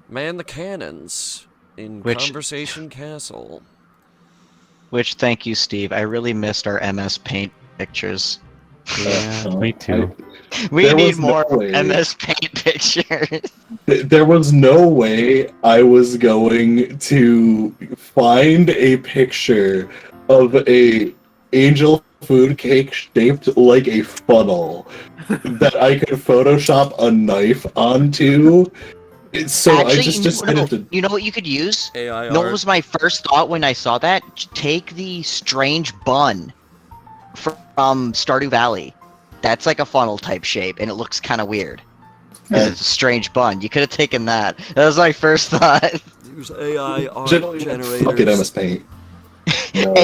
Man the cannons in Which- Conversation Castle. Which, thank you, Steve. I really missed our MS Paint pictures. Yeah, me too. We There need was no more way. MS Paint pictures. There was no way I was going to find a picture of a angel food cake shaped like a funnel that I could Photoshop a knife onto. So I Actually, just decided to. you know what you could use? AI You know what art. was my first thought when I saw that? Take the strange bun from Stardew Valley. That's like a funnel type shape, and it looks kind of weird. Because it's a strange bun. You could have taken that. That was my first thought. Use AI art Fucking generators. MS Paint. No.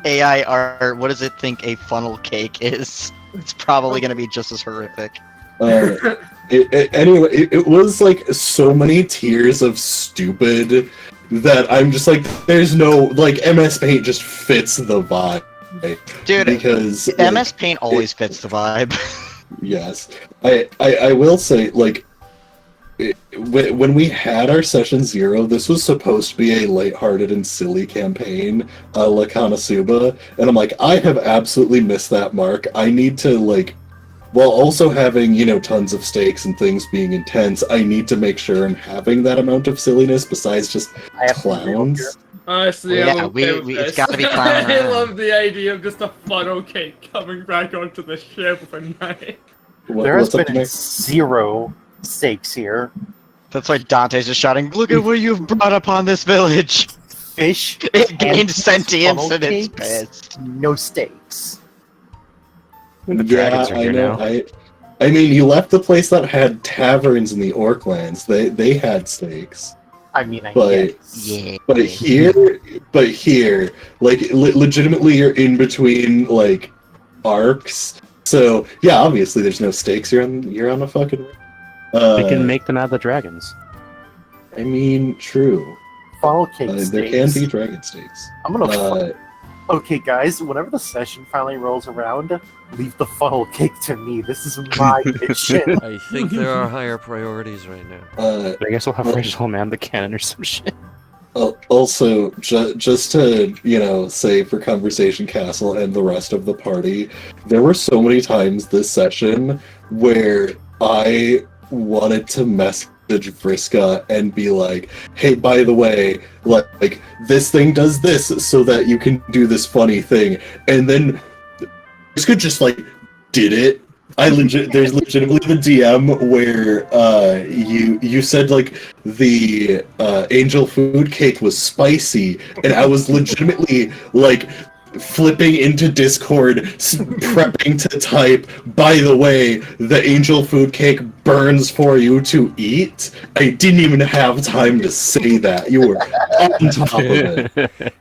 AI art, what does it think a funnel cake is? It's probably going to be just as horrific. Anyway, it was like so many tiers of stupid that I'm just like, there's no like MS Paint just fits the vibe, Dude, because MS Paint always fits the vibe. yes, I will say like when we had our session 0, this was supposed to be a lighthearted and silly campaign, La Konosuba, and I'm like, I have absolutely missed that mark. I need to like, while also having, you know, tons of stakes and things being intense, I need to make sure I'm having that amount of silliness besides just clowns. Honestly, Yeah, I'm okay with it's this. gotta be clowning I around. love the idea of just a funnel cake coming back onto the ship with a knife. There has What's up, been Nick? 0 stakes here. That's why Dante's just shouting, "Look at what you've brought upon this village!" Fish, It gained sentience funnel and it's cakes, pissed. no stakes. The dragons are I here know. now. I mean, you left the place that had taverns in the Orklands. They had stakes. I mean, I But- guess. Yeah. But here, like, legitimately, you're in between like arcs. So yeah, obviously, there's no stakes. You're on a fucking. We can make them out of the dragons. I mean, true. Funnel cake There can stakes. be dragon stakes. I'm gonna. Uh, Okay, guys. Whenever the session finally rolls around, leave the funnel cake to me. This is my mission. I think there are higher priorities right now. But I guess we'll have Well- Rachel Man the cannon or some shit. Also, just to, you know, say for Conversation Castle and the rest of the party, there were so many times this session where I wanted to message Vriska and be like, hey, by the way, like this thing does this so that you can do this funny thing. And then Vriska just like did it. There's legitimately the DM where you said like the angel food cake was spicy, and I was legitimately like flipping into Discord, prepping to type, by the way, the angel food cake burns for you to eat. I didn't even have time to say that. You were on top of it.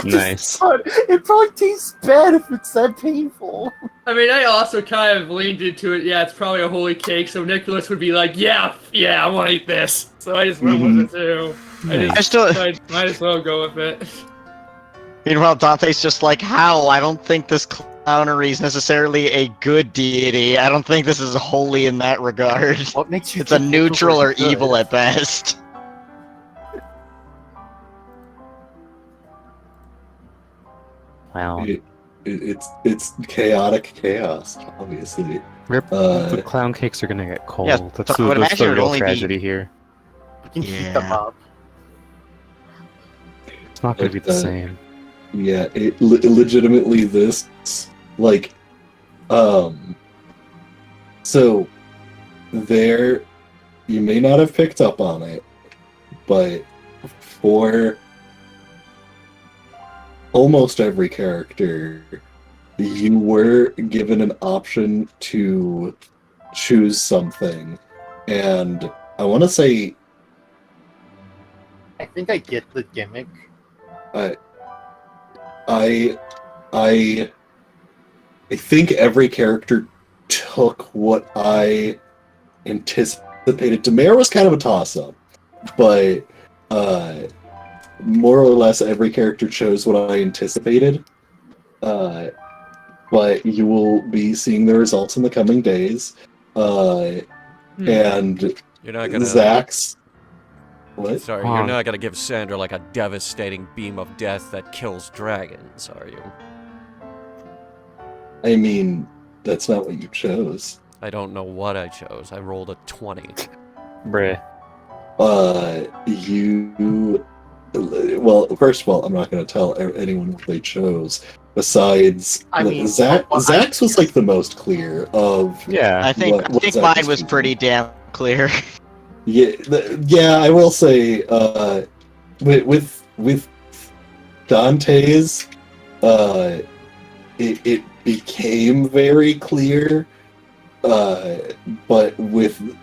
Nice. It probably tastes bad if it's that painful. I mean, I also kind of leaned into it. Yeah, it's probably a holy cake, so Nicholas would be like, yeah, I want to eat this. So I just went with it too. I still. I might as well go with it. Meanwhile, Dante's just like, how? I don't think this clownery is necessarily a good deity. I don't think this is holy in that regard. What makes you? It's a think neutral or good? evil at best. Wow. It's chaotic chaos, obviously. The clown cakes are gonna get cold. Yeah, that's so I would that's imagine the it would real only be- tragedy here. We can heat Yeah. them up. It's not gonna be the same. Yeah, legitimately this, like, so there, you may not have picked up on it, but for almost every character, you were given an option to choose something, and I want to say, I think I get the gimmick. I think every character took what I anticipated. Demare was kind of a toss-up, but more or less every character chose what I anticipated. But you will be seeing the results in the coming days. And You're not gonna. Zach's What? Sorry, you're not gonna give Sandra like a devastating beam of death that kills dragons, are you? I mean, that's not what you chose. I don't know what I chose. I rolled a 20. Bruh. Well, first of all, I'm not going to tell anyone what they chose. Besides, I mean, Zach's was like the most clear of. Yeah. I think what Zach mine was was thinking. pretty damn clear. Yeah, I will say, with Dante's, it became very clear, but with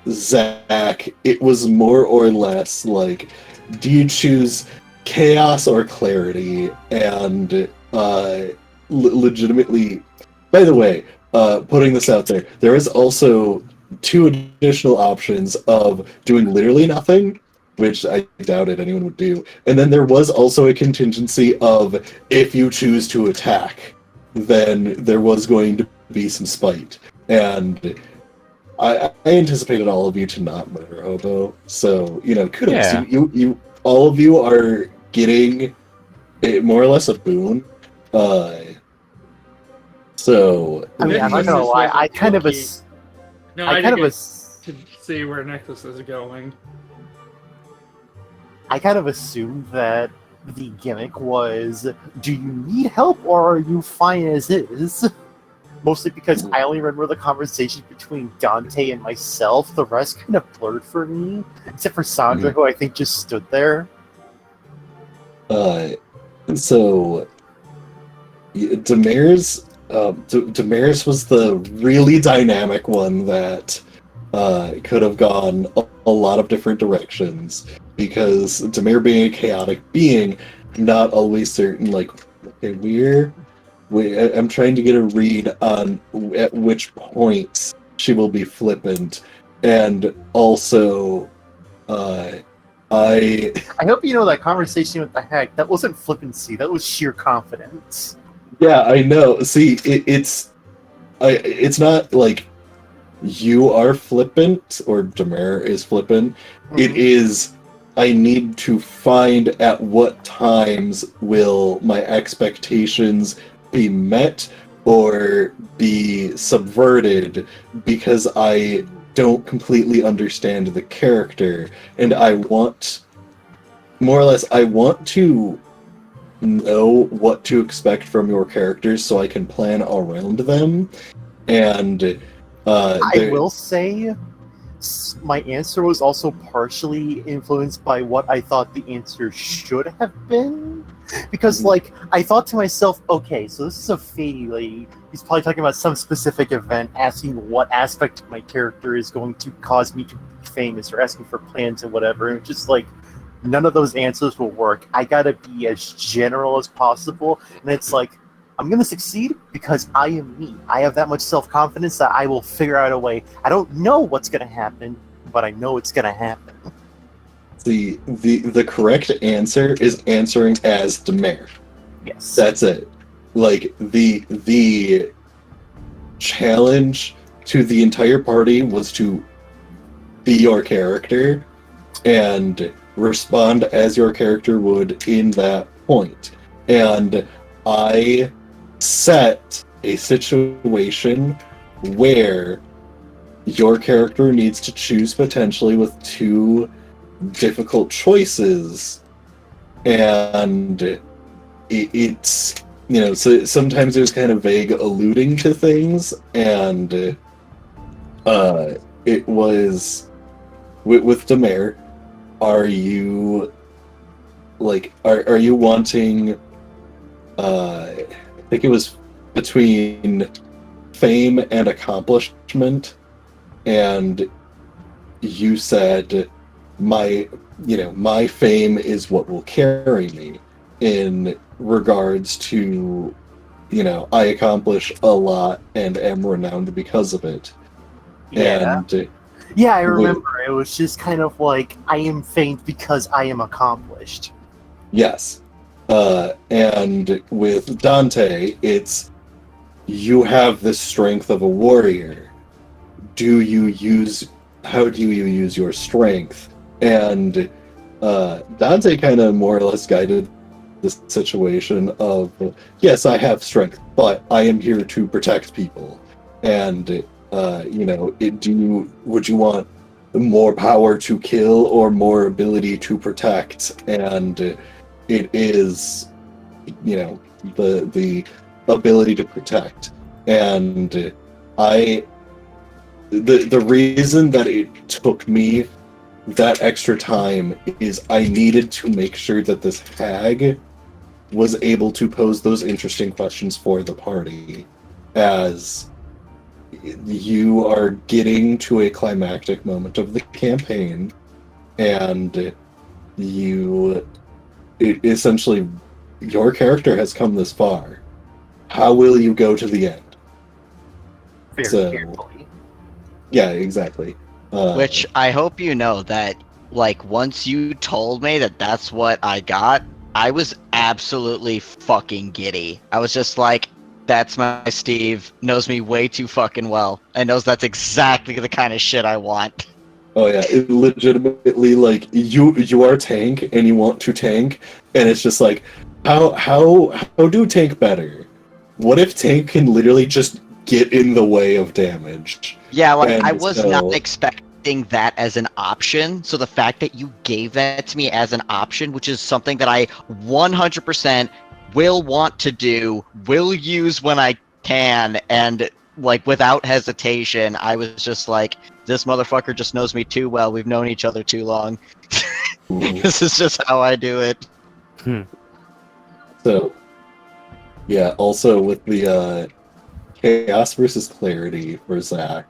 Zach, it was more or less like, do you choose chaos or clarity? And legitimately, by the way, putting this out there is also 2 additional options of doing literally nothing, which I doubted anyone would do. And then there was also a contingency of, if you choose to attack, then there was going to be some spite. And I anticipated all of you to not murder Hobo, so, kudos. Yeah. You all of you are getting more or less a boon. So... I mean, I'm not gonna lie, I kind of to see where Nicholas is going. I kind of assumed that the gimmick was, do you need help or are you fine as is? Mostly because I only remember the conversation between Dante and myself. The rest kind of blurred for me, except for Sandra, who I think just stood there. So Damaris was the really dynamic one that could have gone a lot of different directions, because Demir being a chaotic being, not always certain, like, okay, I'm trying to get a read on at which points she will be flippant, and also I hope you know that conversation with the hack, that wasn't flippancy, that was sheer confidence. Yeah, I know. See, it's not like you are flippant or Demir is flippant. Mm-hmm. It is, I need to find at what times will my expectations be met or be subverted, because I don't completely understand the character, and I want to know what to expect from your characters so I can plan around them. And I will say, my answer was also partially influenced by what I thought the answer should have been. Because, I thought to myself, okay, so this is a fady lady. He's probably talking about some specific event, asking what aspect of my character is going to cause me to be famous, or asking for plans and whatever. And just none of those answers will work. I gotta be as general as possible. And it's I'm gonna succeed because I am me. I have that much self-confidence that I will figure out a way. I don't know what's gonna happen, but I know it's gonna happen. The correct answer is answering as Demir. Yes. That's it. The challenge to the entire party was to be your character and respond as your character would in that point. And I set a situation where your character needs to choose potentially with 2 difficult choices, and it's so sometimes it was kind of vague, alluding to things, and it was with Demir. Are you are you wanting I think it was between fame and accomplishment, and you said my fame is what will carry me, in regards to I accomplish a lot and am renowned because of it. Yeah. And yeah, I remember. It was just kind of I am famed because I am accomplished. Yes. And with Dante, it's, you have the strength of a warrior. How do you use your strength And Dante kind of more or less guided the situation of, yes, I have strength, but I am here to protect people. And would you want more power to kill or more ability to protect? And it is, the ability to protect. And the reason that it took me that extra time is I needed to make sure that this hag was able to pose those interesting questions for the party, as you are getting to a climactic moment of the campaign, and essentially, your character has come this far. How will you go to the end? Very carefully. Yeah, exactly. Which I hope you know that, like, once you told me that that's what I got, I was absolutely fucking giddy. I was just like, that's my Steve, knows me way too fucking well, and knows that's exactly the kind of shit I want. Oh yeah, it legitimately, like, you are tank and you want to tank, and it's just like, how do tank better? What if tank can literally just get in the way of damage? Yeah, like, And I was so- not expecting that as an option, so the fact that you gave that to me as an option, which is something that I 100% will want to do, will use when I can, and, like, without hesitation, I was just like, this motherfucker just knows me too well, we've known each other too long. This is just how I do it. So, yeah, also with the chaos versus clarity for Zach,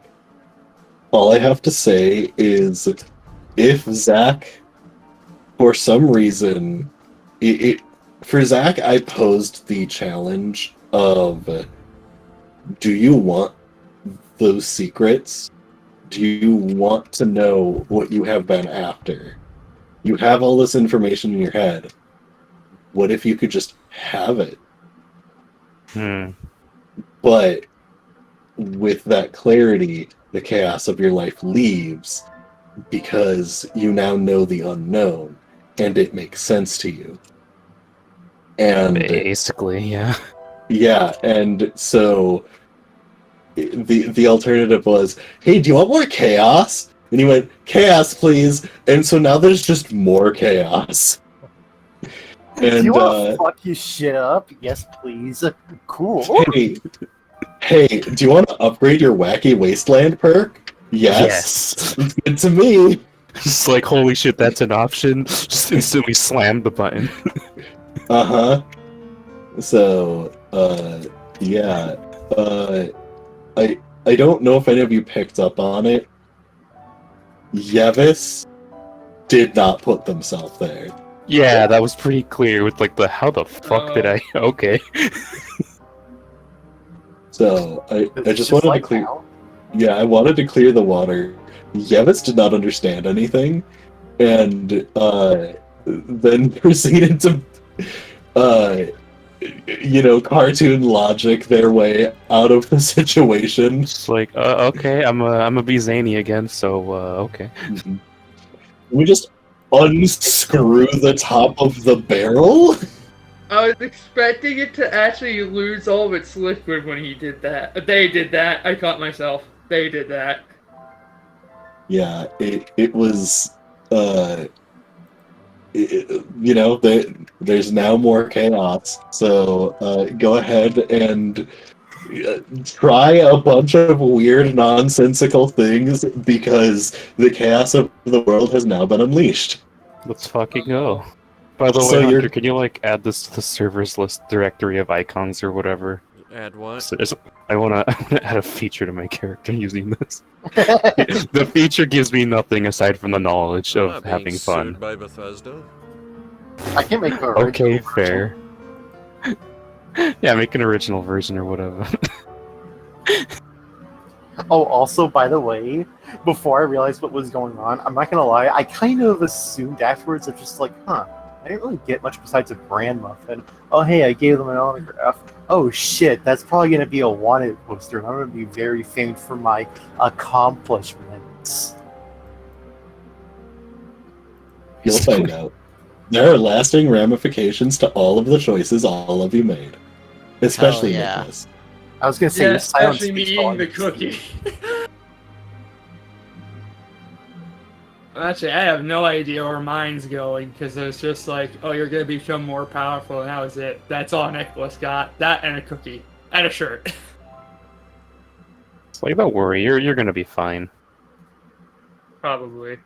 all I have to say is, if Zach, for some reason, for Zach, I posed the challenge of, do you want those secrets? Do you want to know what you have been after? You have all this information in your head. What if you could just have it? But with that clarity, the chaos of your life leaves, because you now know the unknown, and it makes sense to you. And Basically, yeah. yeah, and so the alternative was, hey, do you want more chaos? And he went, chaos, please. And so now there's just more chaos. Do And you want to fuck your shit up? Yes, please. Cool. hey, do you want to upgrade your wacky wasteland perk? Yes. It's good to me. Just like, holy shit, that's an option. Just instantly slam the button. Uh-huh. So, yeah. I don't know if any of you picked up on it. Yevis did not put themselves there. Yeah, that was pretty clear with like the how the fuck did I okay. So I just wanted to clear now. Yeah, I wanted to clear the water. Yevis did not understand anything, and then proceeded to cartoon logic their way out of the situation. It's like, okay, I'm a be zany again, so okay. We just unscrew the top of the barrel. I was expecting it to actually lose all of its liquid when he did that. They did that. I caught myself. They did that. Yeah, it was there's now more chaos. So go ahead and try a bunch of weird, nonsensical things, because the chaos of the world has now been unleashed. Let's fucking go. By the So way, you're- Hunter, can you like add this to the server's list directory of icons or whatever? Add what? So I wanna add a feature to my character using this. The feature gives me nothing aside from the knowledge I'm of not being having sued fun. by Bethesda. I can make an Okay, original fair. Yeah, make an original version or whatever. Oh, also, by the way, before I realized what was going on, I'm not gonna lie, I kind of assumed afterwards, I'm just like, I didn't really get much besides a brand muffin. Oh, hey, I gave them an autograph. Oh, shit, that's probably gonna be a wanted poster, and I'm gonna be very famed for my accomplishments. You'll find out. There are lasting ramifications to all of the choices all of you made. Especially Hell yeah. Nicholas. I was gonna say, Yeah, your silence especially me speaks eating the volumes. cookie. Actually, I have no idea where mine's going because it's just like, oh, you're gonna become more powerful, and that was it. That's all Nicholas got. That and a cookie and a shirt. It's like, don't worry, you're gonna be fine. Probably.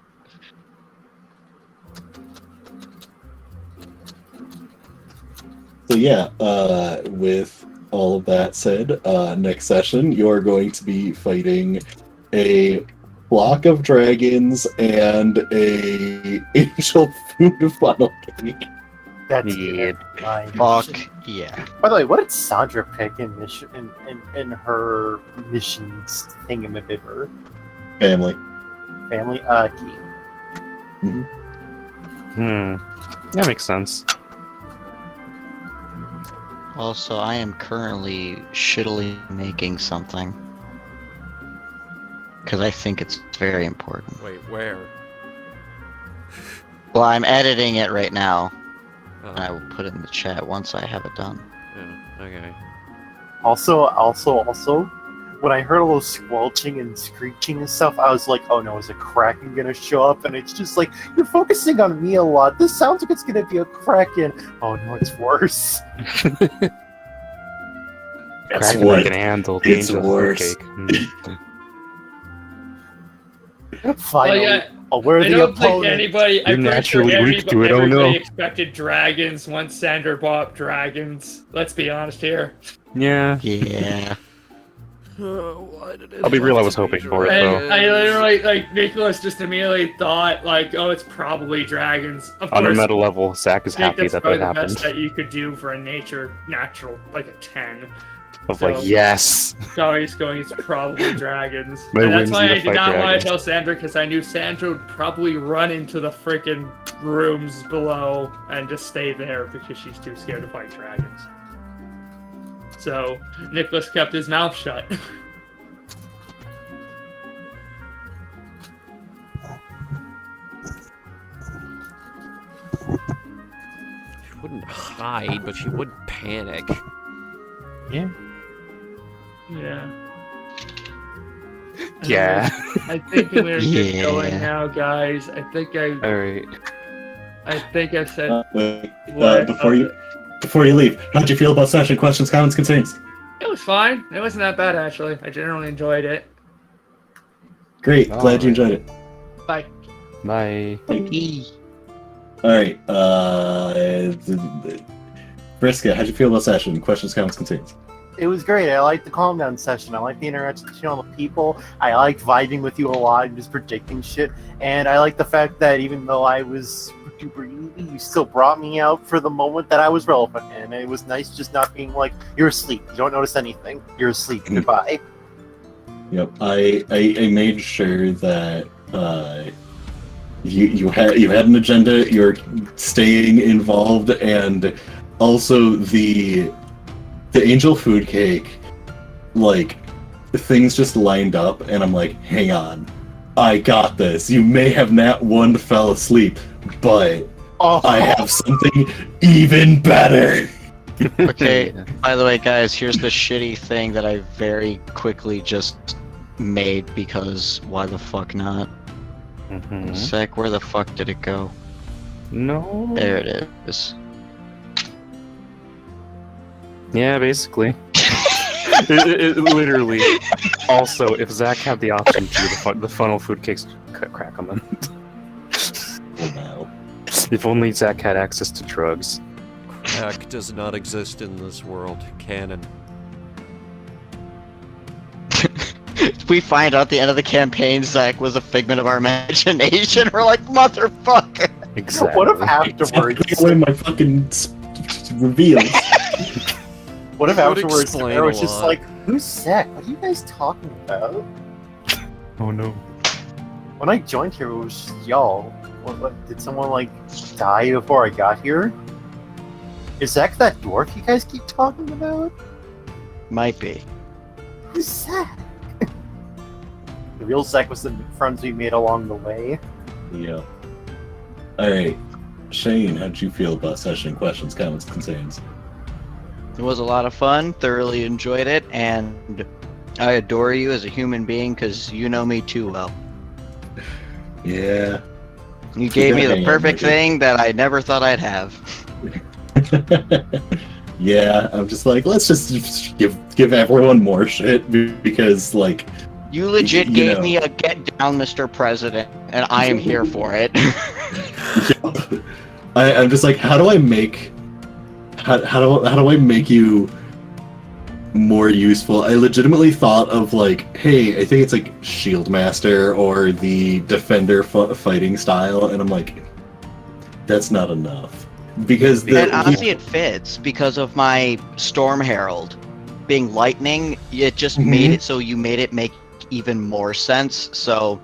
So yeah, with all of that said, next session you're going to be fighting a flock of dragons and a angel food funnel cake. That's Yeah. fine. Fuck yeah. By the way, what did Sandra pick in mission in her missions thingamabibber? Family. Family? Key. That makes sense. Also, I am currently shittily making something. Because I think it's very important. Wait, where? Well, I'm editing it right now. Oh, And I will put it in the chat once I have it done. yeah, okay. Also, when I heard all those squelching and screeching and stuff, I was like, oh no, is a kraken gonna show up? And it's just like, you're focusing on me a lot. This sounds like it's gonna be a kraken. Oh no, it's worse. It's Kraken worse. can handle the It's angel worse. cake. Finally, yeah, a worthy I don't think opponent. anybody. I'm You're pretty sure naturally weak to it, oh everybody no. expected dragons once Sander bought up dragons. Let's be honest here. Yeah. Yeah. Why did it I'll be real, have I was to be hoping for it, And though. I literally, like, Nicholas just immediately thought, like, oh, it's probably dragons. Of On a course, meta level, Zach is I think happy that's that probably that the best happened. that you could do for a natural, like a 10. Of like, So- yes! So he's going, it's probably dragons. My And that's wings why need I to did fight not want dragons. to tell Sandra, because I knew Sandra would probably run into the freaking rooms below and just stay there because she's too scared to fight dragons. So Nicholas kept his mouth shut. She wouldn't hide, but she would panic. Yeah. Yeah. Yeah. I think we're good Yeah. going now, guys. I think Alright. I said Wait, what- before you leave, how'd you feel about session? Questions, comments, concerns? it was fine. It wasn't that bad actually. I generally enjoyed it. Great, glad you enjoyed it. Bye. Bye. Alright, Briska, how'd you feel about session? Questions, comments, concerns? It was great. I liked the calm down session. I liked the interaction between all the people. I liked vibing with you a lot and just predicting shit. And I liked the fact that even though I was super easy, you still brought me out for the moment that I was relevant. And it was nice just not being like, you're asleep. You don't notice anything. You're asleep. Goodbye. Yep, I made sure that you had an agenda. You're staying involved, and also the angel food cake. Like, things just lined up, and I'm like, hang on, I got this. You may have not one fell asleep, but Oh, I have something even better. Okay, by the way, guys, here's the shitty thing that I very quickly just made because why the fuck not? Mhm. Sec, where the fuck did it go? No. There it is. Yeah, basically. it literally. Also, if Zach had the option to, the funnel food cakes crack on them. Oh, no. If only Zach had access to drugs. Crack does not exist in this world. Canon. We find out at the end of the campaign Zach was a figment of our imagination. We're like, motherfucker! Exactly. what if afterwards? Take away my fucking reveals. What if Would afterwards explain Sarah was a just lot. like, "Who's Zach? What are you guys talking about?" Oh no. When I joined here, it was just y'all. What, did someone like die before I got here? Is Zach that dwarf you guys keep talking about? Might be. Who's Zach? The real Zach was the friends we made along the way. Yeah. Alright. Shane, how'd you feel about session? Questions, comments, concerns? It was a lot of fun. Thoroughly enjoyed it, and I adore you as a human being because you know me too well. Yeah. You gave me gotta the hang out, perfect maybe. thing that I never thought I'd have. Yeah, I'm just like, let's just give everyone more shit because, like, You legit You gave know. me a get down, Mr. President, and I am here for it. I'm just like, how do I make you more useful? I legitimately thought of like, hey, I think it's like Shield Master or the Defender fighting style, and I'm like, that's not enough because And honestly, it fits because of my Storm Herald being lightning. It just made it so you made it make even more sense. So,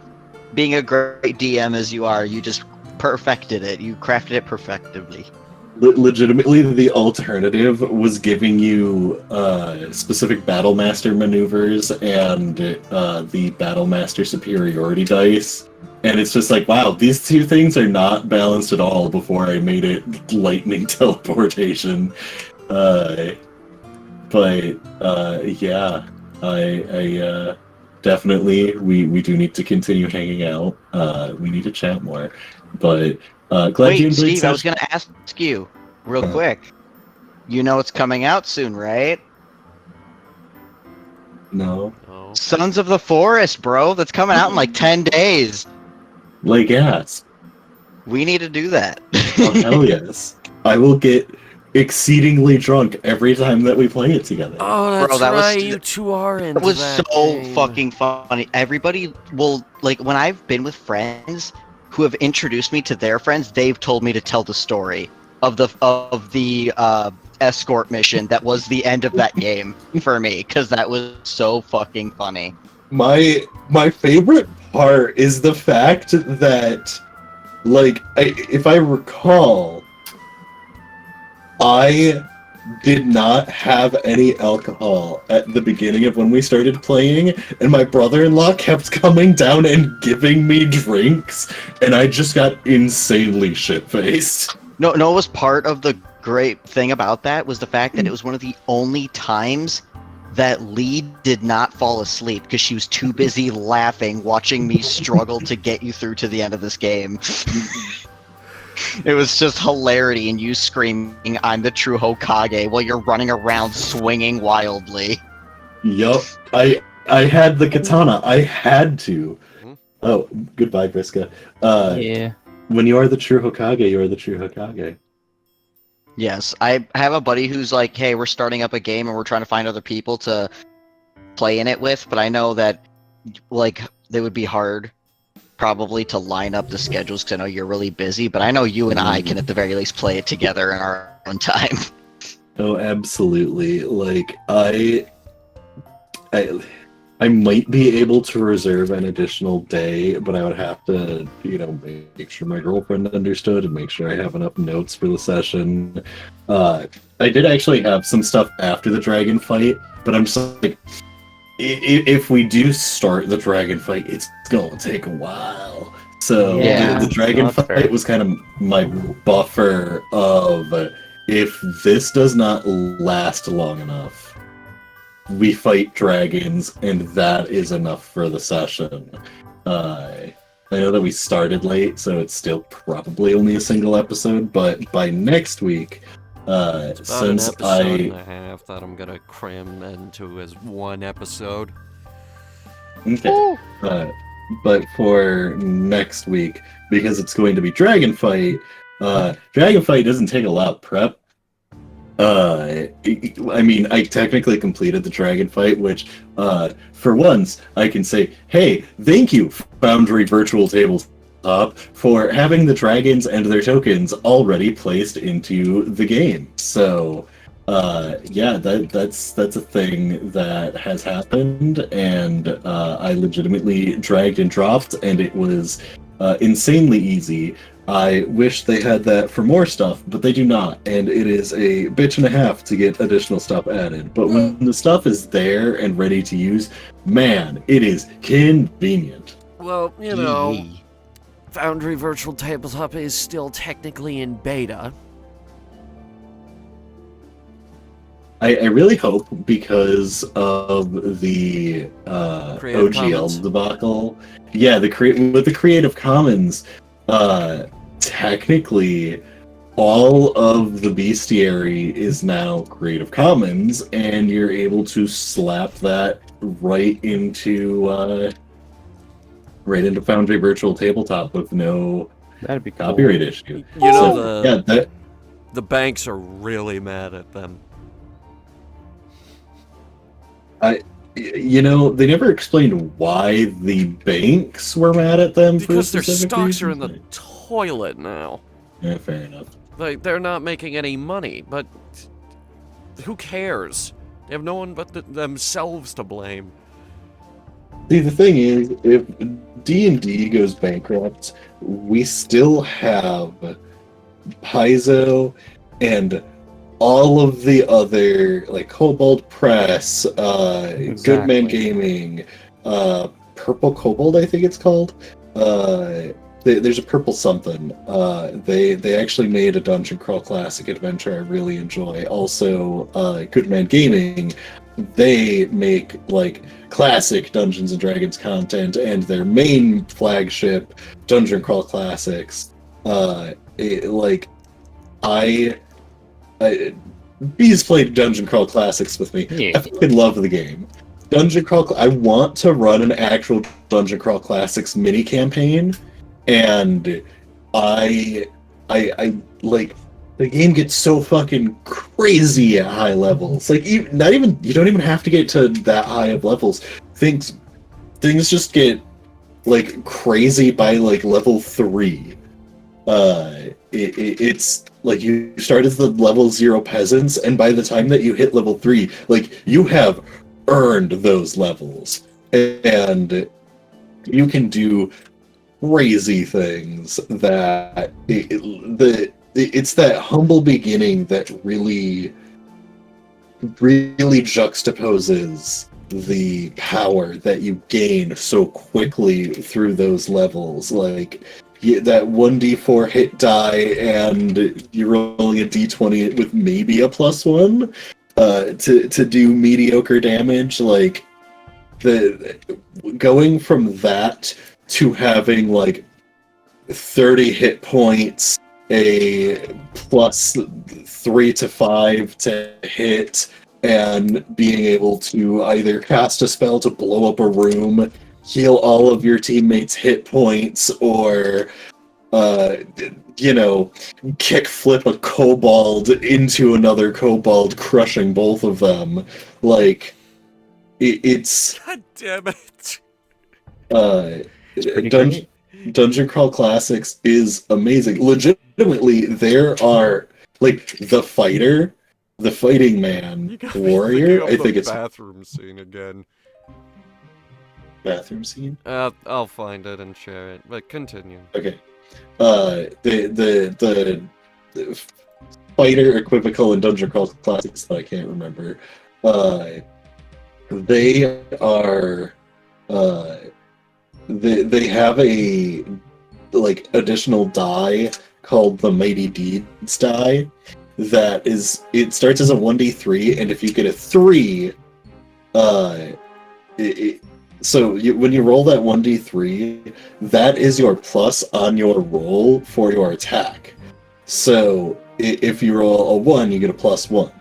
being a great DM as you are, you just perfected it. You crafted it perfectively. legitimately the alternative was giving you specific battle master maneuvers and the battle master superiority dice, and it's just like, wow, these two things are not balanced at all before I made it lightning teleportation. Yeah, I definitely we do need to continue hanging out. We need to chat more, but glad you Wait, enjoyed Steve, I was session. gonna ask you real Uh, quick. You know it's coming out soon, right? No. Oh. Sons of the Forest, bro. That's coming out in like 10 days. Like, yes. We need to do that. Oh, hell yes. I will get exceedingly drunk every time that we play it together. Oh, that's that was- right. You two are into It was that so game. fucking funny. Everybody will, like, when I've been with friends who have introduced me to their friends, they've told me to tell the story of the escort mission that was the end of that game for me, because that was so fucking funny. My favorite part is the fact that, like, if I recall, I did not have any alcohol at the beginning of when we started playing, and my brother-in-law kept coming down and giving me drinks, and I just got insanely shit-faced. No, it was part of the great thing about that was the fact that it was one of the only times that Lee did not fall asleep because she was too busy laughing, watching me struggle to get you through to the end of this game. It was just hilarity, and you screaming, "I'm the true Hokage," while you're running around swinging wildly. Yup. I had the katana. I had to. Mhm. Oh, goodbye, Vriska. Yeah. When you are the true Hokage, you are the true Hokage. Yes, I have a buddy who's like, "Hey, we're starting up a game and we're trying to find other people to play in it with," but I know that, like, they would be hard probably to line up the schedules because I know you're really busy, but I know you and I can at the very least play it together in our own time. Oh, absolutely. Like, I might be able to reserve an additional day, but I would have to, make sure my girlfriend understood and make sure I have enough notes for the session. I did actually have some stuff after the dragon fight, but I'm just like, if we do start the dragon fight, it's gonna take a while. So Yeah, the dragon that's fight fair. was kind of my buffer of, if this does not last long enough, we fight dragons, and that is enough for the session. I know that we started late, so it's still probably only a single episode, but by next week, About since an episode and a half that I'm gonna cram into as one episode. Okay. But for next week, because it's going to be Dragon Fight, Dragon Fight doesn't take a lot of prep. I mean, I technically completed the Dragon Fight, which, for once, I can say, hey, thank you, Foundry Virtual Tabletop, for having the dragons and their tokens already placed into the game. So, yeah, that's a thing that has happened, and I legitimately dragged and dropped, and it was insanely easy. I wish they had that for more stuff, but they do not, and it is a bitch and a half to get additional stuff added. But when the stuff is there and ready to use, man, it is convenient. Well, Foundry Virtual Tabletop is still technically in beta. I really hope, because of the Creative OGL Commons. debacle. Yeah, with the Creative Commons, technically, all of the bestiary is now Creative Commons, and you're able to slap that right into Foundry Virtual Tabletop with no That'd be cool. copyright issue. You know, So, yeah, the banks are really mad at them. they never explained why the banks were mad at them Because for their specific stocks are in reasons. the toilet now. Yeah, fair enough. Like, they're not making any money, but who cares? They have no one but themselves to blame. See, the thing is, if D&D goes bankrupt, we still have Paizo and all of the other, like Cobalt Press, Goodman Exactly. Gaming, Purple Cobalt, I think it's called. There's a purple something. They actually made a Dungeon Crawl Classic adventure I really enjoy. Also, Goodman Gaming, they make like classic Dungeons and Dragons content, and their main flagship Dungeon Crawl Classics. Bees played Dungeon Crawl Classics with me. Yeah. I fucking love the game. Dungeon Crawl. I want to run an actual Dungeon Crawl Classics mini campaign, and I like the game gets so fucking crazy at high levels. Like, you don't even have to get to that high of levels. Things just get like crazy by like level 3. It's like you start as the level 0 peasants, and by the time that you hit level 3, like, you have earned those levels, and you can do crazy things that it's that humble beginning that really juxtaposes the power that you gain so quickly through those levels. Like, that 1d4 hit die, and you're rolling a d20 with maybe a +1 to do mediocre damage. Like, going from that to having like 30 hit points, a +3 to 5 to hit, and being able to either cast a spell to blow up a room, heal all of your teammates' hit points, or kick flip a kobold into another kobold, crushing both of them. Like, it's God damn it. Pretty Dungeon great. Dungeon Crawl Classics is amazing. Legitimately, there are like the fighting man, You got me warrior. thinking I of think the it's bathroom scene again. bathroom scene. I'll find it and share it, but continue. Okay. The fighter equivocal in Dungeon Crawl Classics that I can't remember. They are they have a like additional die called the Mighty Deeds die. It starts as a 1d3, and if you get a 3, when you roll that 1d3, that is your plus on your roll for your attack. So if you roll a 1, you get a +1.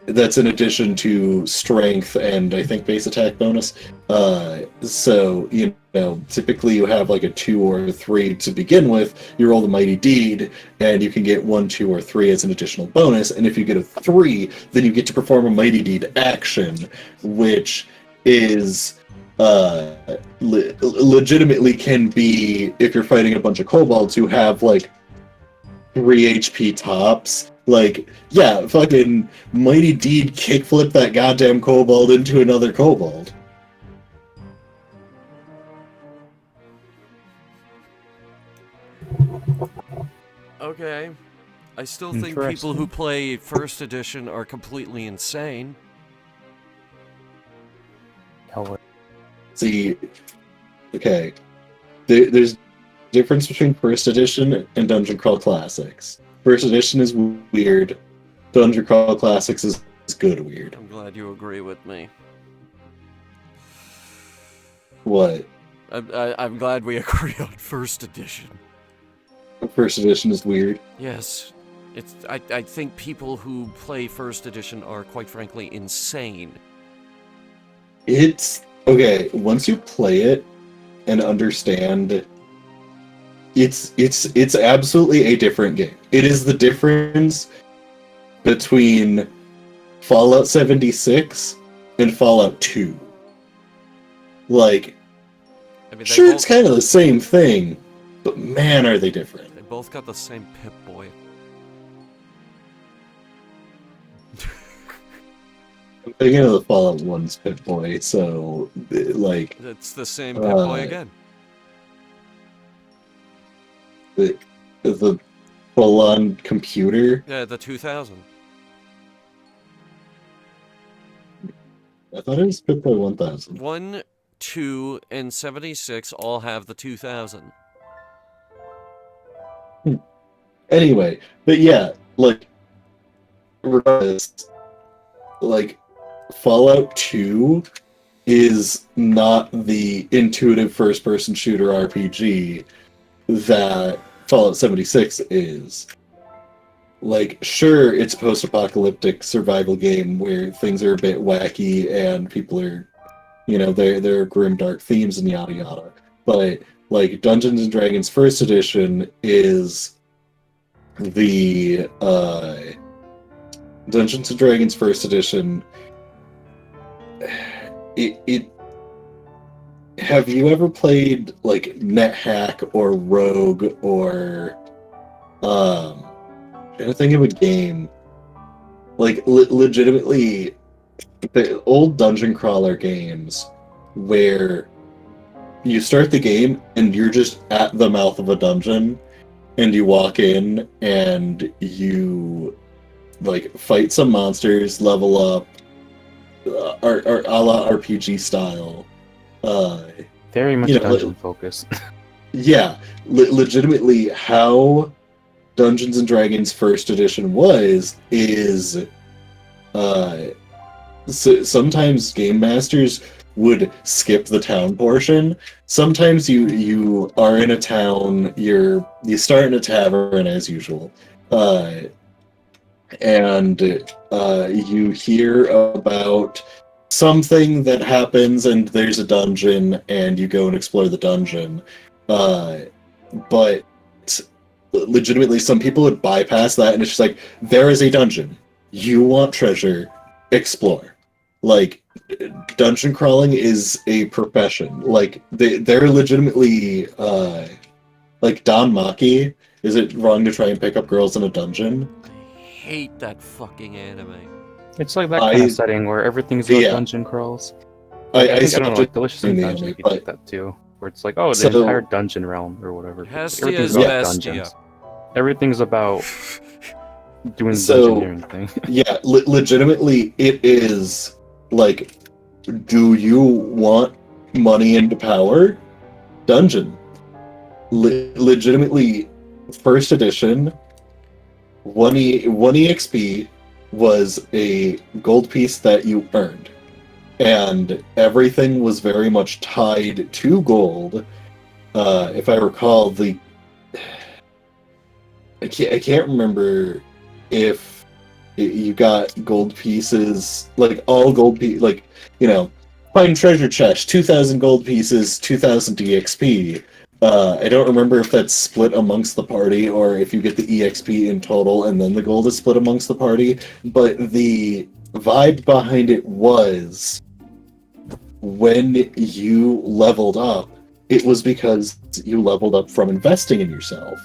That's in addition to strength and I think base attack bonus. Typically you have like a 2 or a 3 to begin with. You roll the Mighty Deed, and you can get 1, 2, or 3 as an additional bonus. And if you get a 3, then you get to perform a Mighty Deed action, which is legitimately can be, if you're fighting a bunch of kobolds who have like 3 HP tops. Like, yeah, fucking Mighty Deed kickflip that goddamn kobold into another kobold. Okay. I still think people Interesting. who play first edition are completely insane. Hell, See, okay, there's difference between First Edition and Dungeon Crawl Classics. First Edition is weird. Dungeon Crawl Classics is good weird. I'm glad you agree with me. What? I'm glad we agree on First Edition. First Edition is weird. Yes. I think people who play First Edition are, quite frankly, insane. It's okay, once you play it and understand, it's absolutely a different game. It is the difference between Fallout 76 and Fallout 2. Like, I mean, sure, it's kind of the same thing, but man, are they different. They both got the same Pip-Boy. I'm thinking of the Fallout 1's Pip-Boy, so, like... It's the same Pip-Boy again. The full-on computer? Yeah, the 2000. I thought it was Pip-Boy 1000. 1, 2, and 76 all have the 2000. Anyway, but yeah, like, regardless, like, Fallout 2 is not the intuitive first-person shooter RPG that Fallout 76 is. Like, sure, it's a post-apocalyptic survival game where things are a bit wacky and people are, you know, there are grim, dark themes and yada yada. But, like, Dungeons & Dragons First Edition is the, Dungeons & Dragons First Edition, have you ever played, like, NetHack or Rogue or, I'm trying to think of a game, like, legitimately, the old dungeon crawler games where you start the game and you're just at the mouth of a dungeon and you walk in and you, like, fight some monsters, level up, or a la RPG style. Very much dungeon focused. Yeah, legitimately, how Dungeons and Dragons First Edition is so sometimes game masters would skip the town portion. Sometimes you are in a town, you start in a tavern as usual, and you hear about something that happens and there's a dungeon and you go and explore the dungeon. But legitimately, some people would bypass that and it's just like, there is a dungeon. You want treasure, explore. Like, dungeon crawling is a profession. Like, they're legitimately, like, Don Maki. Is it wrong to try and pick up girls in a dungeon? I hate that fucking anime. It's like that kind of setting where everything's about dungeon crawls. I don't know, like Delicious in Dungeon, you could take that too. Where it's like, oh, the entire dungeon realm or whatever. Hestia's Bestia. Everything's about doing the dungeoneering thing. Yeah, legitimately, it is, like, do you want money and power? Dungeon. Legitimately, First Edition, 1 EXP was a gold piece that you earned. And everything was very much tied to gold. If I recall, I can't remember if you got gold pieces, like all gold pieces, like, you know, find treasure chest, 2,000 gold pieces, 2,000 EXP. I don't remember if that's split amongst the party or if you get the EXP in total and then the gold is split amongst the party. But the vibe behind it was, when you leveled up, it was because you leveled up from investing in yourself.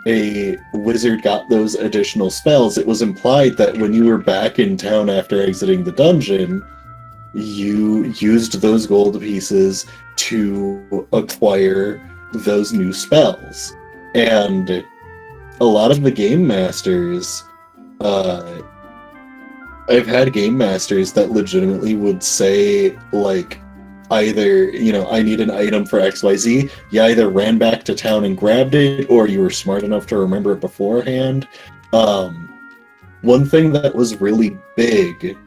A wizard got those additional spells. It was implied that when you were back in town after exiting the dungeon, you used those gold pieces to acquire those new spells. And a lot of the game masters, I've had game masters that legitimately would say, like, either, I need an item for XYZ, you either ran back to town and grabbed it, or you were smart enough to remember it beforehand. One thing that was really big,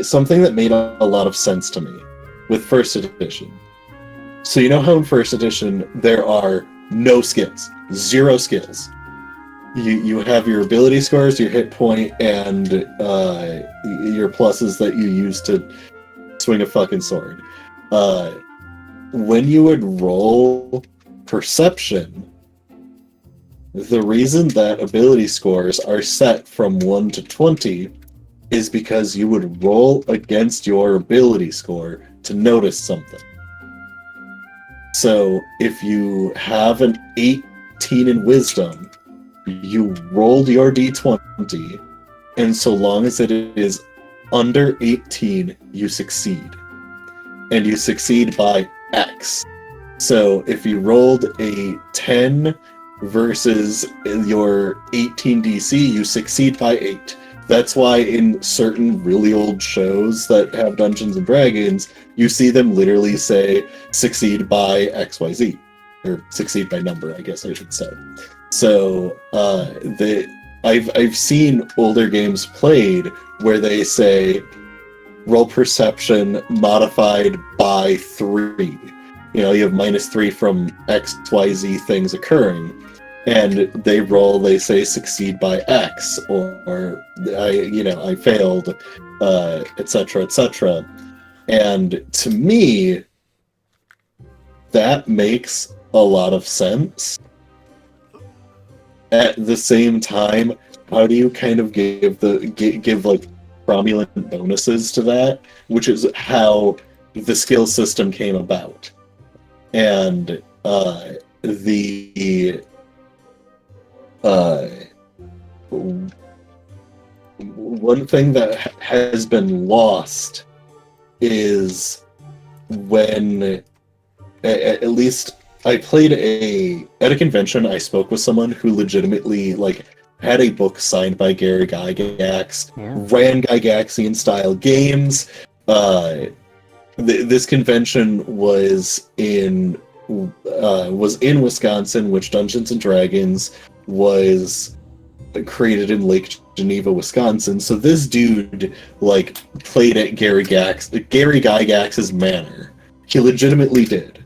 something that made a lot of sense to me with first edition. So you know how in first edition there are no skills, 0 skills. You have your ability scores, your hit point, and your pluses that you use to swing a fucking sword. When you would roll perception, the reason that ability scores are set from 1 to 20 is because you would roll against your ability score to notice something. So if you have an 18 in wisdom, you rolled your d20, and so long as it is under 18, you succeed. And you succeed by X. So if you rolled a 10 versus your 18 DC, you succeed by 8. That's why in certain really old shows that have Dungeons and Dragons, you see them literally say, succeed by XYZ. Or succeed by number, I guess I should say. So, I've seen older games played where they say, roll perception modified by 3. You have -3 from XYZ things occurring. And they say succeed by X, or I failed, etc., etc. And to me, that makes a lot of sense. At the same time, how do you kind of give like cromulent bonuses to that, which is how the skill system came about. And one thing that has been lost is when, at least I played at a convention, I spoke with someone who legitimately had a book signed by Gary Gygax, ran Gygaxian style games. This convention was in Wisconsin, which Dungeons and Dragons was created in Lake Geneva, Wisconsin. So this dude played at Gary Gygax's manor. He legitimately did.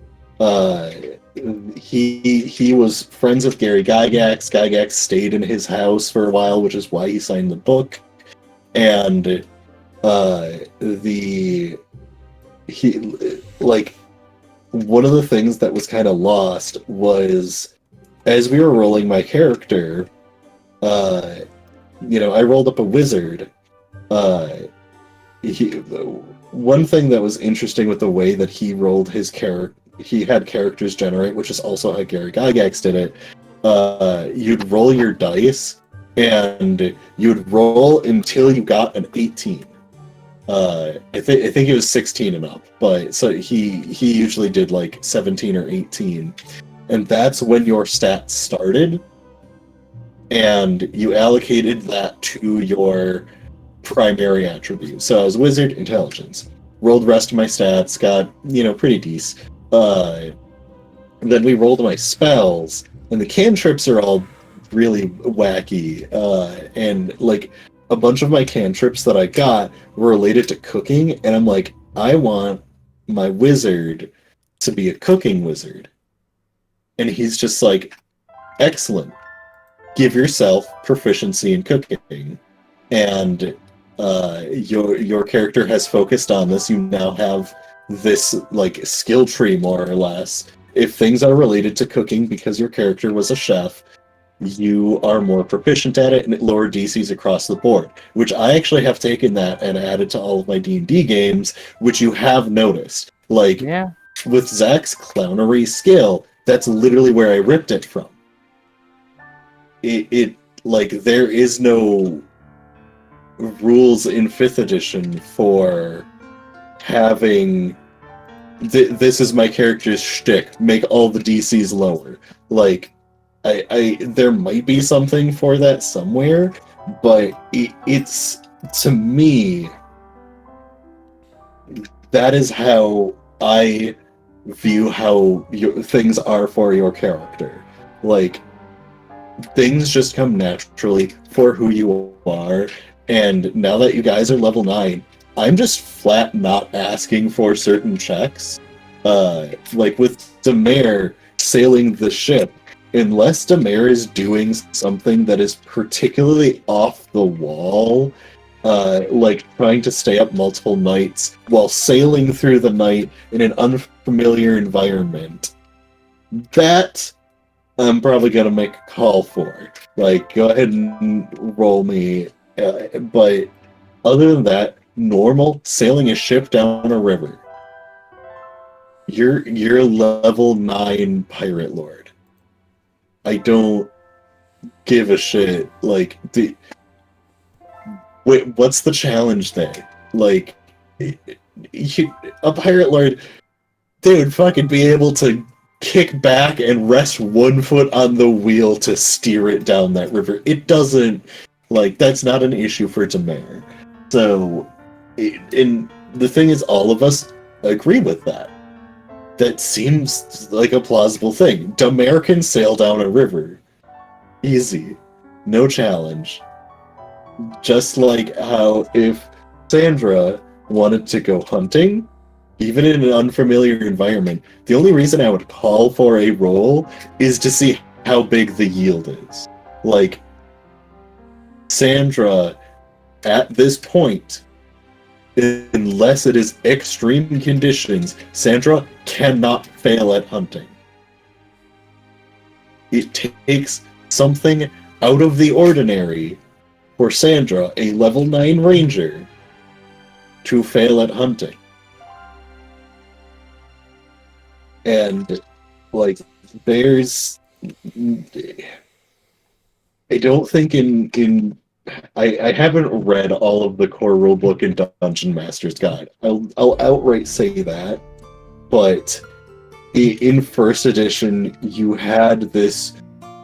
He was friends with Gary Gygax. Gygax stayed in his house for a while, which is why he signed the book. And one of the things that was kind of lost was, as we were rolling my character, I rolled up a wizard. One thing that was interesting with the way that he rolled his character, he had characters generate, which is also how Gary Gygax did it. You'd roll your dice, and you'd roll until you got an 18. I think it was 16 and up, but so he usually did 17 or 18, and that's when your stats started, and you allocated that to your primary attribute. So I was wizard, intelligence, rolled the rest of my stats, got pretty decent. Then we rolled my spells, and the cantrips are all really wacky, and a bunch of my cantrips that I got were related to cooking, and I'm like, I want my wizard to be a cooking wizard. And he's just like, excellent. Give yourself proficiency in cooking. And your character has focused on this. You now have this skill tree, more or less. If things are related to cooking because your character was a chef, you are more proficient at it, and it lowered DCs across the board, which I actually have taken that and added to all of my D&D games, which you have noticed. With Zach's clownery skill, that's literally where I ripped it from. There is no rules in 5th edition for having this is my character's shtick, make all the DCs lower. There might be something for that somewhere, but it's, to me, that is how I view how things are for your character. Like, things just come naturally for who you are, and now that you guys are level 9, I'm just flat not asking for certain checks. Like with Demare sailing the ship, unless Demare is doing something that is particularly off the wall, like trying to stay up multiple nights while sailing through the night in an unfamiliar environment, that I'm probably gonna make a call for. Like, go ahead and roll me. But other than that, normal sailing a ship down a river. You're a level 9 pirate lord. I don't give a shit. Like, wait, what's the challenge there? Like, a pirate lord, they would fucking be able to kick back and rest one foot on the wheel to steer it down that river. It doesn't, like, that's not an issue for Demare. So, and the thing is, all of us agree with that. That seems like a plausible thing. Demare can sail down a river. Easy. No challenge. Just like how if Sandra wanted to go hunting, even in an unfamiliar environment, the only reason I would call for a roll is to see how big the yield is. Like, Sandra, at this point, unless it is extreme conditions, Sandra cannot fail at hunting. It takes something out of the ordinary for Sandra, a level 9 ranger, to fail at hunting. And, like, there's... I don't think I haven't read all of the core rulebook in Dungeon Master's Guide. I'll outright say that. But in first edition, you had this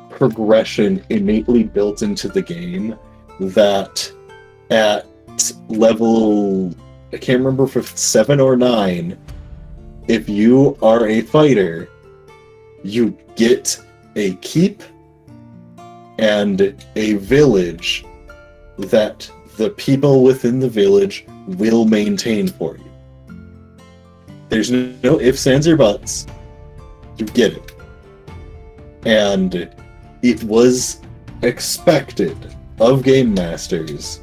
progression innately built into the game that at level... I can't remember if it's 7 or 9... if you are a fighter, you get a keep and a village that the people within the village will maintain for you. There's no ifs, ands, or buts. You get it. And it was expected of Game Masters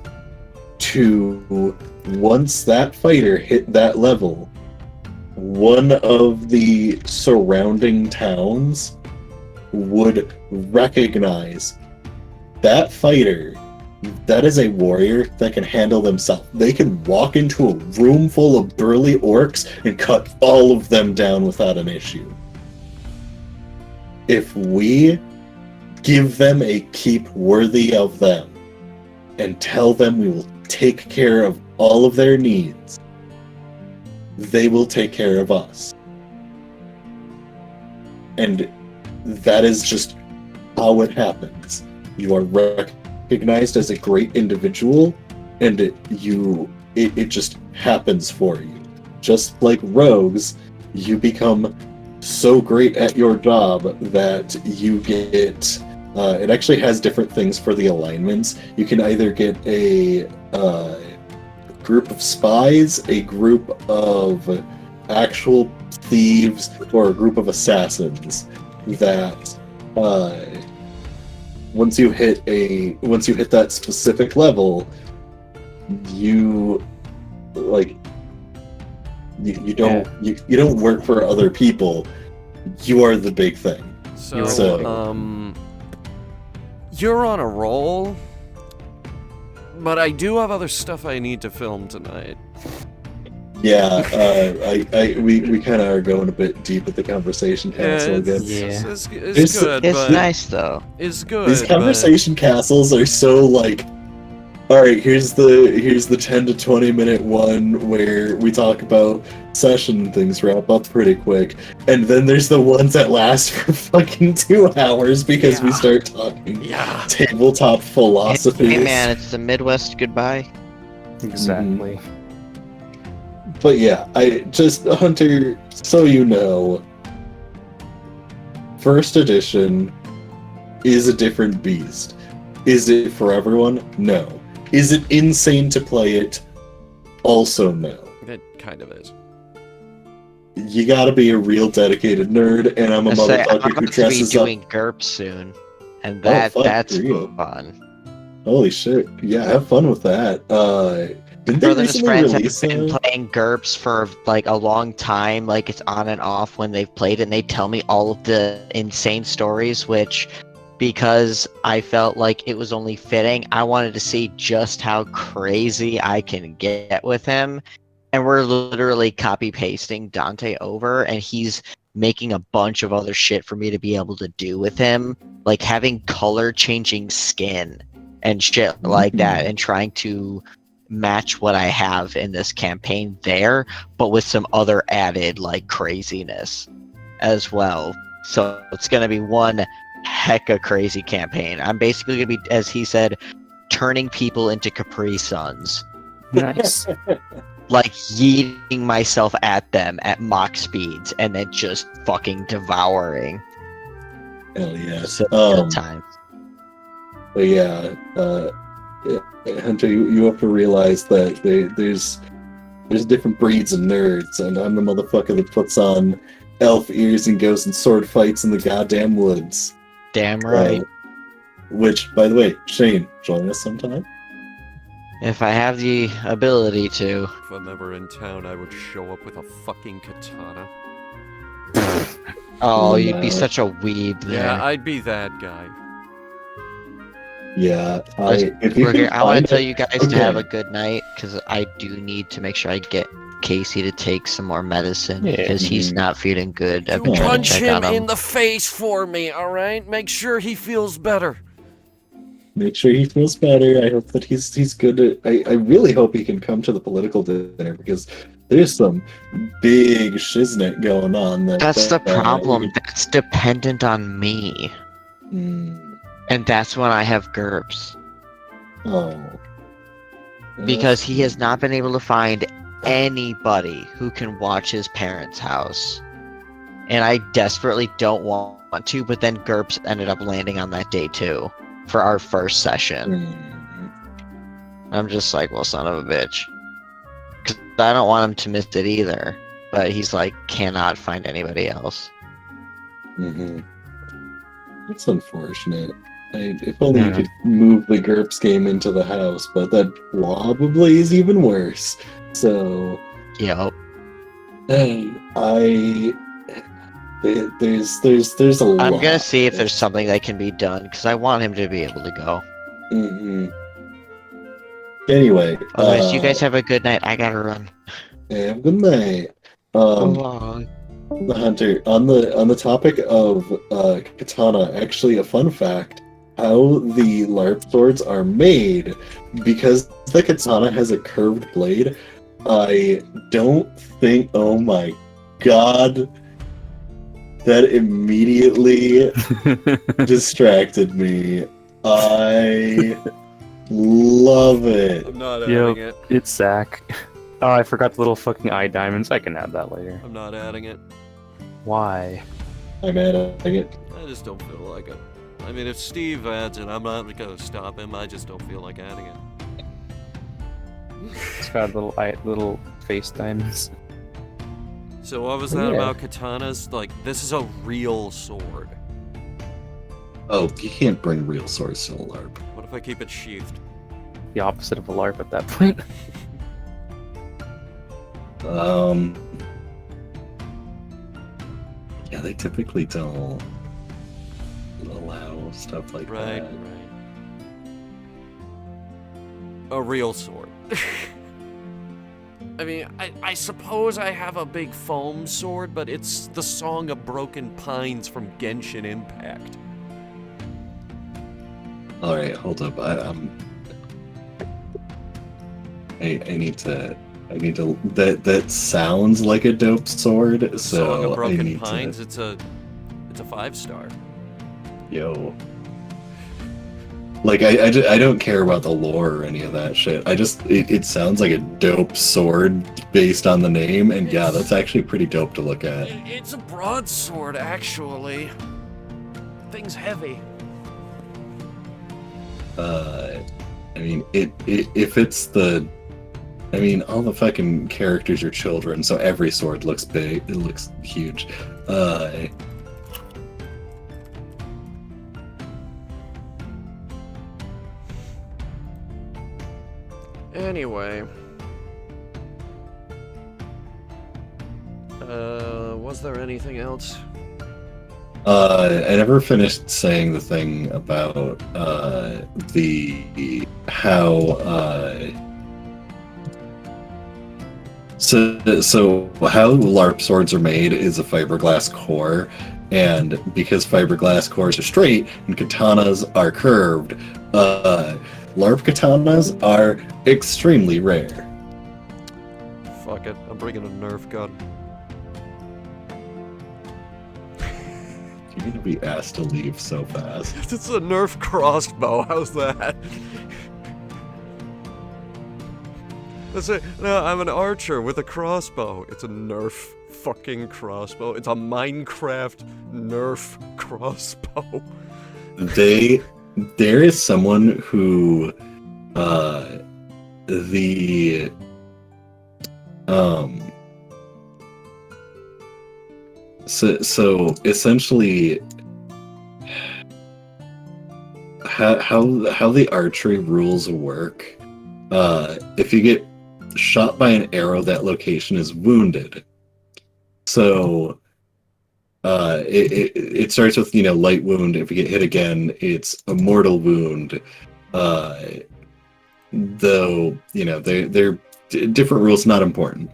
to, once that fighter hit that level, one of the surrounding towns would recognize that fighter. That is a warrior that can handle themselves. They can walk into a room full of burly orcs and cut all of them down without an issue. If we give them a keep worthy of them and tell them we will take care of all of their needs, they will take care of us. And that is just how it happens. You are recognized as a great individual, and it just happens for you. Just like rogues, you become so great at your job that you get... it actually has different things for the alignments. You can either get a group of spies, a group of actual thieves, or a group of assassins that once you hit that specific level, you don't work for other people. You are the big thing. So, you're on a roll, but I do have other stuff I need to film tonight. Yeah, we kind of are going a bit deep with the conversation castle again. It's It's- good, It's but nice though. it's good. These conversation castles are so like, all right, here's the 10 to 20 minute one where we talk about session and things wrap up pretty quick, and then there's the ones that last for fucking 2 hours because we start talking tabletop philosophy. Hey man, it's the Midwest goodbye. Exactly. But yeah, I just Hunter, so you know, first edition is a different beast. Is it for everyone? No. Is it insane to play it? Also no. It kind of is. You gotta be a real dedicated nerd, and I'm a I say, I'm motherfucker who about to be dresses up. doing GURPS soon, and fuck, that's great. fun. Holy shit! Yeah, have fun with that. Didn't they Brothers and recently friends release have been a... playing GURPS for like a long time, like it's on and off when they've played it, and they tell me all of the insane stories, which, because I felt like it was only fitting, I wanted to see just how crazy I can get with him. And we're literally copy pasting Dante over, and he's making a bunch of other shit for me to be able to do with him, like having color changing skin and shit like that, and trying to match what I have in this campaign there, but with some other added like craziness as well. So it's gonna be one hecka crazy campaign. I'm basically gonna be, as he said, turning people into Capri Suns. Nice. Like yeeting myself at them at Mach speeds and then just fucking devouring. Hell yeah. So good time. But yeah, Hunter, you have to realize that there's different breeds of nerds, and I'm the motherfucker that puts on elf ears and goes and sword fights in the goddamn woods. Damn right. Which, by the way, Shane, join us sometime. If I have the ability to. If I'm ever in town, I would show up with a fucking katana. Oh, you'd be such a weeb there. Yeah, I'd be that guy. Yeah, I want to tell you guys to Okay. have a good night, because I do need to make sure I get Casey to take some more medicine, Yeah. because he's not feeling good. I've You been trying punch to check him on him. in the face for me, alright? Make sure he feels better. Make sure he feels better. I hope that he's good. I really hope he can come to the political dinner, because there's some big shiznit going on. That's the problem. That's dependent on me. And that's when I have GURPS. Oh. Because he has not been able to find anybody who can watch his parents' house. And I desperately don't want to, but then GURPS ended up landing on that day too, for our first session. I'm just like, well, son of a bitch. Because I don't want him to miss it either. But he's like, cannot find anybody else. That's unfortunate. If only you could move the GURPS game into the house, but that probably is even worse. So, Yep. there's a lot. I'm gonna see if there's something that can be done, because I want him to be able to go. Anyway, Otherwise, you guys have a good night. I gotta run. have a good night. So long. The Hunter, on the topic of katana, actually a fun fact, how the LARP swords are made, because the katana has a curved blade, I don't think, oh my god, that immediately distracted me. I love it. I'm not Yep. adding it. It's Zach. Oh, I forgot the little fucking eye diamonds. I can add that later. I'm not adding it. Why? I'm adding it. I just don't feel like it. I mean, if Steve adds it, I'm not gonna stop him. I just don't feel like adding it. It's got little face diamonds. So what was that Yeah. about katanas? Like, this is a real sword. Oh, you can't bring real swords to a LARP. What if I keep it sheathed? The opposite of a LARP at that point. Yeah, they typically don't allow stuff like Right, that. right. A real sword. I mean, I suppose I have a big foam sword, but it's the Song of Broken Pines from Genshin Impact. All right, hold up. I need to. That sounds like a dope sword. So Song of I Broken need Pines, to. it's a 5-star. Yo. Like, I don't care about the lore or any of that shit. It sounds like a dope sword based on the name, and yeah, that's actually pretty dope to look at. It's a broadsword, actually. Thing's heavy. I mean, if it's the... I mean, all the fucking characters are children, so every sword looks big. It looks huge. Anyway. Was there anything else? I never finished saying the thing about so how LARP swords are made is a fiberglass core, and because fiberglass cores are straight and katanas are curved, LARP katanas are extremely rare. Fuck it, I'm bringing a Nerf gun. You're gonna be asked to leave so fast. It's a Nerf crossbow, how's that? No, I'm an archer with a crossbow. It's a Nerf fucking crossbow. It's a Minecraft Nerf crossbow. There is someone who, So essentially, how the archery rules work, if you get shot by an arrow, that location is wounded. So it starts with, light wound. If you get hit again, it's a mortal wound. Though, they're different rules, not important.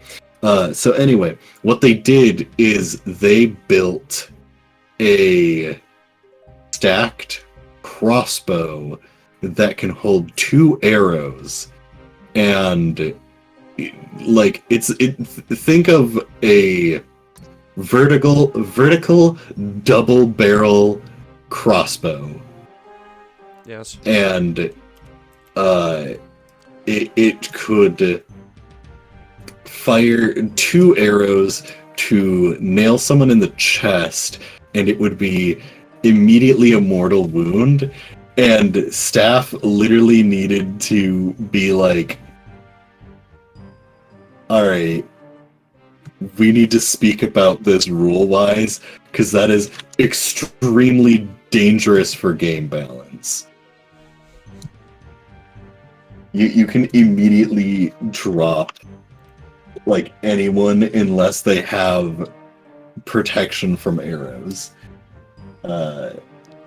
So anyway, what they did is they built a stacked crossbow that can hold 2 arrows, and think of a vertical double barrel crossbow. Yes. And it could fire 2 arrows to nail someone in the chest, and it would be immediately a mortal wound. And staff literally needed to be like, alright, we need to speak about this rule-wise, because that is extremely dangerous for game balance. You can immediately drop anyone unless they have protection from arrows. But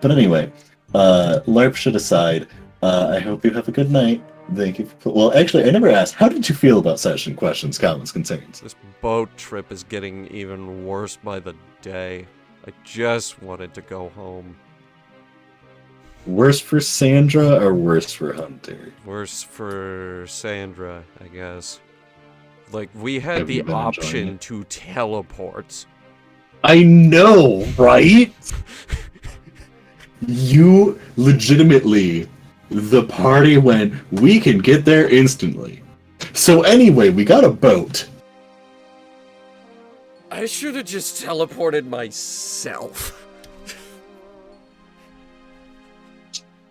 anyway, LARP shit aside, I hope you have a good night. Thank you for... Well, actually, I never asked, how did you feel about session? Questions, comments, concerns? This boat trip is getting even worse by the day. I just wanted to go home. Worse for Sandra or worse for Hunter? Worse for Sandra, I guess. We had Have you the been enjoying option it? to teleport. I know, right? You legitimately, the party went, we can get there instantly. So anyway, we got a boat. I should have just teleported myself.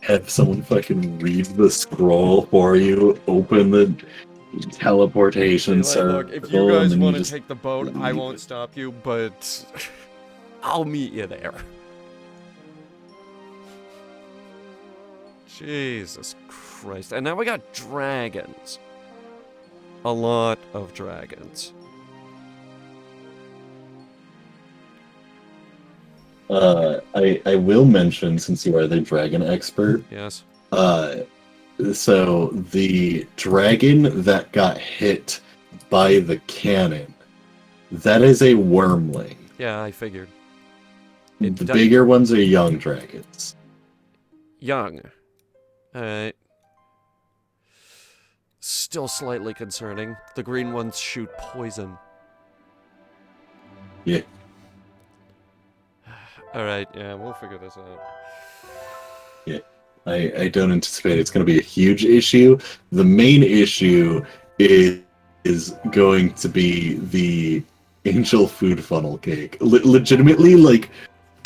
Have someone fucking read the scroll for you, open the teleportation circle. Look, if you guys and want to just take the boat, I leave won't it. stop you, but I'll meet you there. Jesus Christ. And now we got dragons. A lot of dragons. I will mention, since you are the dragon expert, Yes. so the dragon that got hit by the cannon, that is a wormling. Yeah, I figured. The bigger ones are young dragons. Young. Alright. Still slightly concerning. The green ones shoot poison. Yeah. Alright, yeah, we'll figure this out. Yeah. I don't anticipate it's going to be a huge issue. The main issue is going to be the angel food funnel cake. Legitimately, like,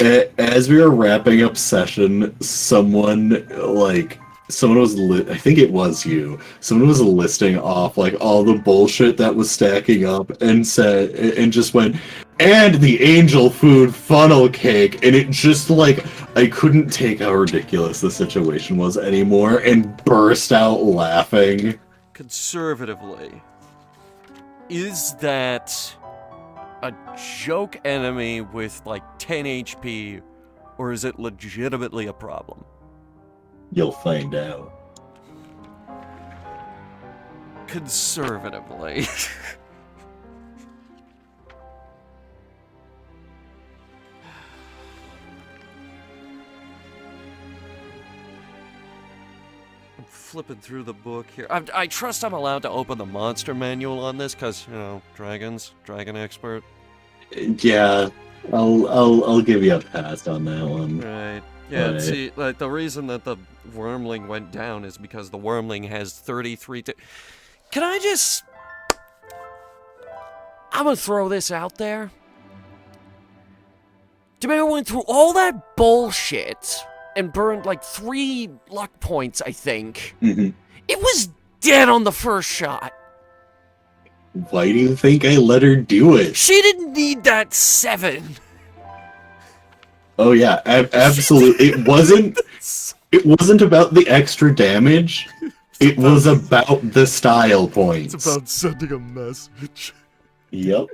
as we were wrapping up session, someone was I think it was you. Someone was listing off like all the bullshit that was stacking up and said and just went, and the angel food funnel cake, and it just like I couldn't take how ridiculous the situation was anymore and burst out laughing. Conservatively, is that a joke enemy with like 10 HP, or is it legitimately a problem? You'll find out. Conservatively. I'm flipping through the book here. I trust I'm allowed to open the monster manual on this, because, you know, dragon expert. Yeah, I'll give you a pass on that one. Right. Yeah, Right. see, like, the reason that the wormling went down is because the wormling has 33 Can I just... I'm gonna throw this out there. Demir went through all that bullshit and burned like 3 luck points, I think. Mhm. It was dead on the first shot. Why do you think I let her do it? She didn't need that 7. Oh yeah, absolutely. It wasn't about the extra damage. It was about the style points. It's about sending a message. Yep.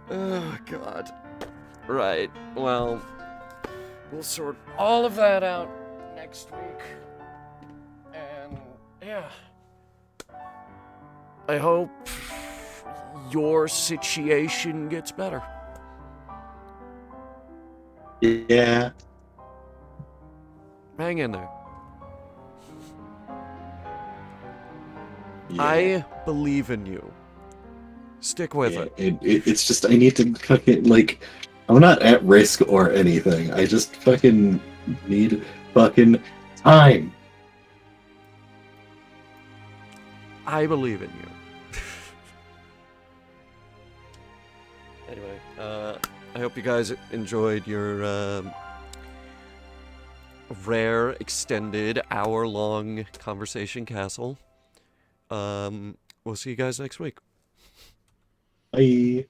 Oh, God. Right. Well, we'll sort all of that out next week. And, yeah. I hope your situation gets better. Yeah. Hang in there. Yeah. I believe in you. Stick with it. It's just I need to fucking like I'm not at risk or anything. I just fucking need fucking time. I believe in you. Anyway, I hope you guys enjoyed your rare, extended, hour-long conversation castle. We'll see you guys next week. Bye.